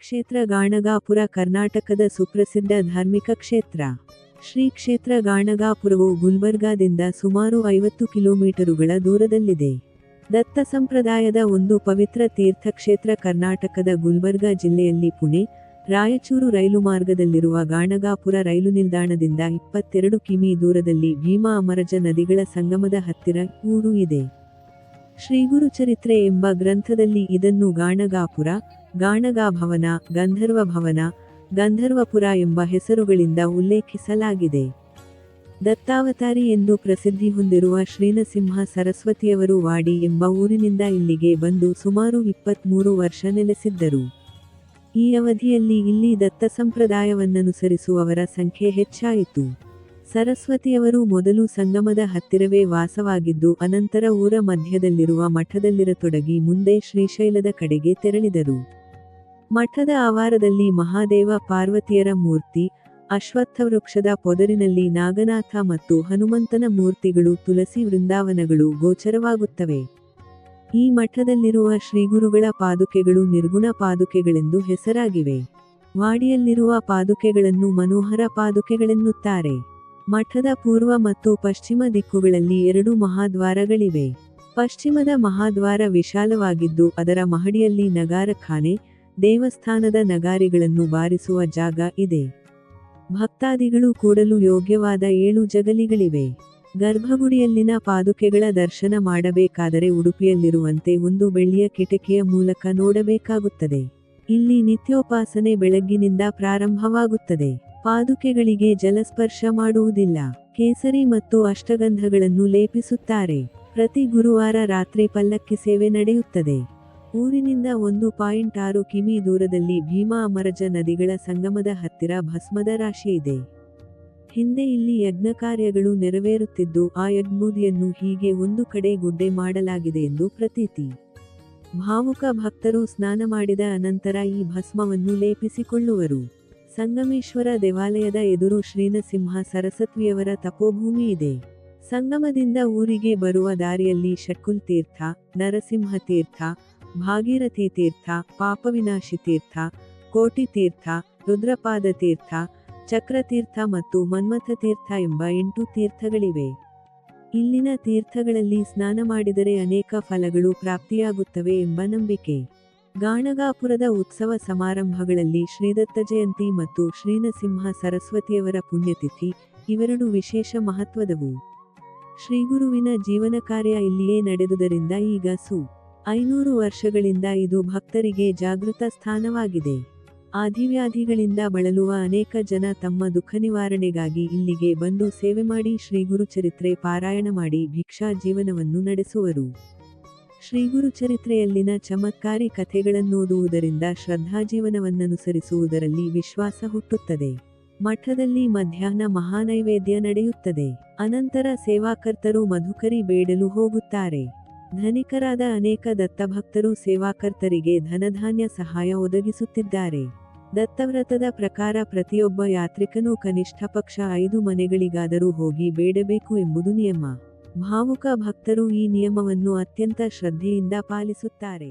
ಕ್ಷೇತ್ರ ಗಾಣಗಾಪುರ ಕರ್ನಾಟಕದ ಸುಪ್ರಸಿದ್ಧ ಧಾರ್ಮಿಕ ಕ್ಷೇತ್ರ. ಶ್ರೀ ಕ್ಷೇತ್ರ ಗಾಣಗಾಪುರವು ಗುಲ್ಬರ್ಗಾದಿಂದ ಸುಮಾರು 50 ಕಿಲೋಮೀಟರುಗಳ ದೂರದಲ್ಲಿದೆ. ದತ್ತ ಸಂಪ್ರದಾಯದ ಒಂದು ಪವಿತ್ರ ತೀರ್ಥಕ್ಷೇತ್ರ. ಕರ್ನಾಟಕದ ಗುಲ್ಬರ್ಗಾ ಜಿಲ್ಲೆಯಲ್ಲಿ ಪುಣೆ, ರಾಯಚೂರು ರೈಲು ಮಾರ್ಗದಲ್ಲಿರುವ ಗಾಣಗಾಪುರ ರೈಲು ನಿಲ್ದಾಣದಿಂದ 22 ಕಿಮೀ ದೂರದಲ್ಲಿ ಭೀಮಾ ಅಮರಜ ನದಿಗಳ ಸಂಗಮದ ಹತ್ತಿರ ಊರು ಇದೆ. ಶ್ರೀಗುರುಚರಿತ್ರೆ ಎಂಬ ಗ್ರಂಥದಲ್ಲಿ ಇದನ್ನು ಗಾಣಗಾಪುರ, ಗಾಣಗಾಭವನ, ಗಂಧರ್ವ ಭವನ, ಗಂಧರ್ವಪುರ ಎಂಬ ಹೆಸರುಗಳಿಂದ ಉಲ್ಲೇಖಿಸಲಾಗಿದೆ. ದತ್ತಾವತಾರಿ ಎಂದು ಪ್ರಸಿದ್ಧಿ ಹೊಂದಿರುವ ಶ್ರೀನರಸಿಂಹ ಸರಸ್ವತಿಯವರು ವಾಡಿ ಎಂಬ ಊರಿನಿಂದ ಇಲ್ಲಿಗೆ ಬಂದು ಸುಮಾರು 23 ವರ್ಷ ನೆಲೆಸಿದ್ದರು. ಈ ಅವಧಿಯಲ್ಲಿ ಇಲ್ಲಿ ದತ್ತ ಸಂಪ್ರದಾಯವನ್ನನುಸರಿಸುವವರ ಸಂಖ್ಯೆ ಹೆಚ್ಚಾಯಿತು. ಸರಸ್ವತಿಯವರು ಮೊದಲು ಸಂಗಮದ ಹತ್ತಿರವೇ ವಾಸವಾಗಿದ್ದು ಅನಂತರ ಊರ ಮಧ್ಯದಲ್ಲಿರುವ ಮಠದಲ್ಲಿರತೊಡಗಿ ಮುಂದೆ ಶ್ರೀಶೈಲದ ಕಡೆಗೆ ತೆರಳಿದರು. ಮಠದ ಆವಾರದಲ್ಲಿ ಮಹಾದೇವ ಪಾರ್ವತಿಯರ ಮೂರ್ತಿ, ಅಶ್ವತ್ಥವೃಕ್ಷದ ಪೊದರಿನಲ್ಲಿ ನಾಗನಾಥ ಮತ್ತು ಹನುಮಂತನ ಮೂರ್ತಿಗಳು, ತುಳಸಿ ವೃಂದಾವನಗಳು ಗೋಚರವಾಗುತ್ತವೆ. ಈ ಮಠದಲ್ಲಿರುವ ಶ್ರೀಗುರುಗಳ ಪಾದುಕೆಗಳು ನಿರ್ಗುಣ ಪಾದುಕೆಗಳೆಂದು ಹೆಸರಾಗಿವೆ. ವಾಡಿಯಲ್ಲಿರುವ ಪಾದುಕೆಗಳನ್ನು ಮನೋಹರ ಪಾದುಕೆಗಳೆನ್ನುತ್ತಾರೆ. ಮಠದ ಪೂರ್ವ ಮತ್ತು ಪಶ್ಚಿಮ ದಿಕ್ಕುಗಳಲ್ಲಿ 2 ಮಹಾದ್ವಾರಗಳಿವೆ. ಪಶ್ಚಿಮದ ಮಹಾದ್ವಾರ ವಿಶಾಲವಾಗಿದ್ದು ಅದರ ಮಹಡಿಯಲ್ಲಿ ನಗಾರಖಾನೆ, ದೇವಸ್ಥಾನದ ನಗಾರಿಗಳನ್ನು ಬಾರಿಸುವ ಜಾಗ ಇದೆ. ಭಕ್ತಾದಿಗಳು ಕೂಡಲು ಯೋಗ್ಯವಾದ 7 ಜಗಲಿಗಳಿವೆ. ಗರ್ಭಗುಡಿಯಲ್ಲಿನ ಪಾದುಕೆಗಳ ದರ್ಶನ ಮಾಡಬೇಕಾದರೆ ಉಡುಪಿಯಲ್ಲಿರುವಂತೆ ಒಂದು ಬೆಳ್ಳಿಯ ಕಿಟಕಿಯ ಮೂಲಕ ನೋಡಬೇಕಾಗುತ್ತದೆ. ಇಲ್ಲಿ ನಿತ್ಯೋಪಾಸನೆ ಬೆಳಗ್ಗಿನಿಂದ ಪ್ರಾರಂಭವಾಗುತ್ತದೆ. ಪಾದುಕೆಗಳಿಗೆ ಜಲಸ್ಪರ್ಶ ಮಾಡುವುದಿಲ್ಲ. ಕೇಸರಿ ಮತ್ತು ಅಷ್ಟಗಂಧಗಳನ್ನು ಲೇಪಿಸುತ್ತಾರೆ. ಪ್ರತಿ ಗುರುವಾರ ರಾತ್ರಿ ಪಲ್ಲಕ್ಕಿ ಸೇವೆ ನಡೆಯುತ್ತದೆ. ಊರಿನಿಂದ 1.6 ಕಿಮೀ ದೂರದಲ್ಲಿ ಭೀಮಾ ಅಮರಜ ನದಿಗಳ ಸಂಗಮದ ಹತ್ತಿರ ಭಸ್ಮದ ರಾಶಿ ಇದೆ. ಹಿಂದೆ ಇಲ್ಲಿ ಯಜ್ಞಕಾರ್ಯಗಳು ನೆರವೇರುತ್ತಿದ್ದು ಆ ಯಜ್ಞಬೂದಿಯನ್ನು ಹೀಗೆ ಒಂದು ಕಡೆ ಗುಡ್ಡೆ ಮಾಡಲಾಗಿದೆ ಎಂದು ಪ್ರತೀತಿ. ಭಾವುಕ ಭಕ್ತರು ಸ್ನಾನ ಮಾಡಿದ ಅನಂತರ ಈ ಭಸ್ಮವನ್ನು ಲೇಪಿಸಿಕೊಳ್ಳುವರು. ಸಂಗಮೇಶ್ವರ ದೇವಾಲಯದ ಎದುರು ಶ್ರೀನರಸಿಂಹ ಸರಸ್ವತಿಯವರ ತಪೋಭೂಮಿ ಇದೆ. ಸಂಗಮದಿಂದ ಊರಿಗೆ ಬರುವ ದಾರಿಯಲ್ಲಿ ಷಟ್ಕುಲ್ ತೀರ್ಥ, ನರಸಿಂಹ ತೀರ್ಥ, ಭಾಗೀರಥಿ ತೀರ್ಥ, ಪಾಪವಿನಾಶಿ ತೀರ್ಥ, ಕೋಟಿ ತೀರ್ಥ, ರುದ್ರಪಾದ ತೀರ್ಥ, ಚಕ್ರತೀರ್ಥ ಮತ್ತು ಮನ್ಮಥ ತೀರ್ಥ ಎಂಬ 8 ತೀರ್ಥಗಳಿವೆ. ಇಲ್ಲಿನ ತೀರ್ಥಗಳಲ್ಲಿ ಸ್ನಾನ ಮಾಡಿದರೆ ಅನೇಕ ಫಲಗಳು ಪ್ರಾಪ್ತಿಯಾಗುತ್ತವೆ ಎಂಬ ನಂಬಿಕೆ. ಗಾಣಗಾಪುರದ ಉತ್ಸವ ಸಮಾರಂಭಗಳಲ್ಲಿ ಶ್ರೀದತ್ತ ಜಯಂತಿ ಮತ್ತು ಶ್ರೀನರಸಿಂಹ ಸರಸ್ವತಿಯವರ ಪುಣ್ಯತಿಥಿ ಇವೆರಡು ವಿಶೇಷ ಮಹತ್ವದವು. ಶ್ರೀಗುರುವಿನ ಜೀವನ ಕಾರ್ಯ ಇಲ್ಲಿಯೇ ನಡೆದುದರಿಂದ ಈಗ ಸು. 500 ವರ್ಷಗಳಿಂದ ಇದು ಭಕ್ತರಿಗೆ ಜಾಗೃತ ಸ್ಥಾನವಾಗಿದೆ. ಆದಿವ್ಯಾಧಿಗಳಿಂದ ಬಳಲುವ ಅನೇಕ ಜನ ತಮ್ಮ ದುಃಖ ನಿವಾರಣೆಗಾಗಿ ಇಲ್ಲಿಗೆ ಬಂದು ಸೇವೆ ಮಾಡಿ ಶ್ರೀಗುರುಚರಿತ್ರೆ ಪಾರಾಯಣ ಮಾಡಿ ಭಿಕ್ಷಾ ಜೀವನವನ್ನು ನಡೆಸುವರು. ಶ್ರೀಗುರುಚರಿತ್ರೆಯಲ್ಲಿನ ಚಮತ್ಕಾರಿ ಕಥೆಗಳನ್ನೋದುವುದರಿಂದ ಶ್ರದ್ಧಾಜೀವನವನ್ನನುಸರಿಸುವುದರಲ್ಲಿ ವಿಶ್ವಾಸ ಹುಟ್ಟುತ್ತದೆ. ಮಠದಲ್ಲಿ ಮಧ್ಯಾಹ್ನ ಮಹಾನೈವೇದ್ಯ ನಡೆಯುತ್ತದೆ. ಅನಂತರ ಸೇವಾಕರ್ತರು ಮಧುಕರಿ ಬೇಡಲು ಹೋಗುತ್ತಾರೆ. ಧನಿಕರಾದ ಅನೇಕ ದತ್ತಭಕ್ತರು ಸೇವಾಕರ್ತರಿಗೆ ಧನಧಾನ್ಯ ಸಹಾಯ ಒದಗಿಸುತ್ತಿದ್ದಾರೆ. ದತ್ತವ್ರತದ ಪ್ರಕಾರ ಪ್ರತಿಯೊಬ್ಬ ಯಾತ್ರಿಕನೂ ಕನಿಷ್ಠ ಪಕ್ಷ 5 ಮನೆಗಳಿಗಾದರೂ ಹೋಗಿ ಬೇಡಬೇಕು ಎಂಬುದು ನಿಯಮ. ಭಾವುಕ ಭಕ್ತರು ಈ ನಿಯಮವನ್ನು ಅತ್ಯಂತ ಶ್ರದ್ಧೆಯಿಂದ ಪಾಲಿಸುತ್ತಾರೆ.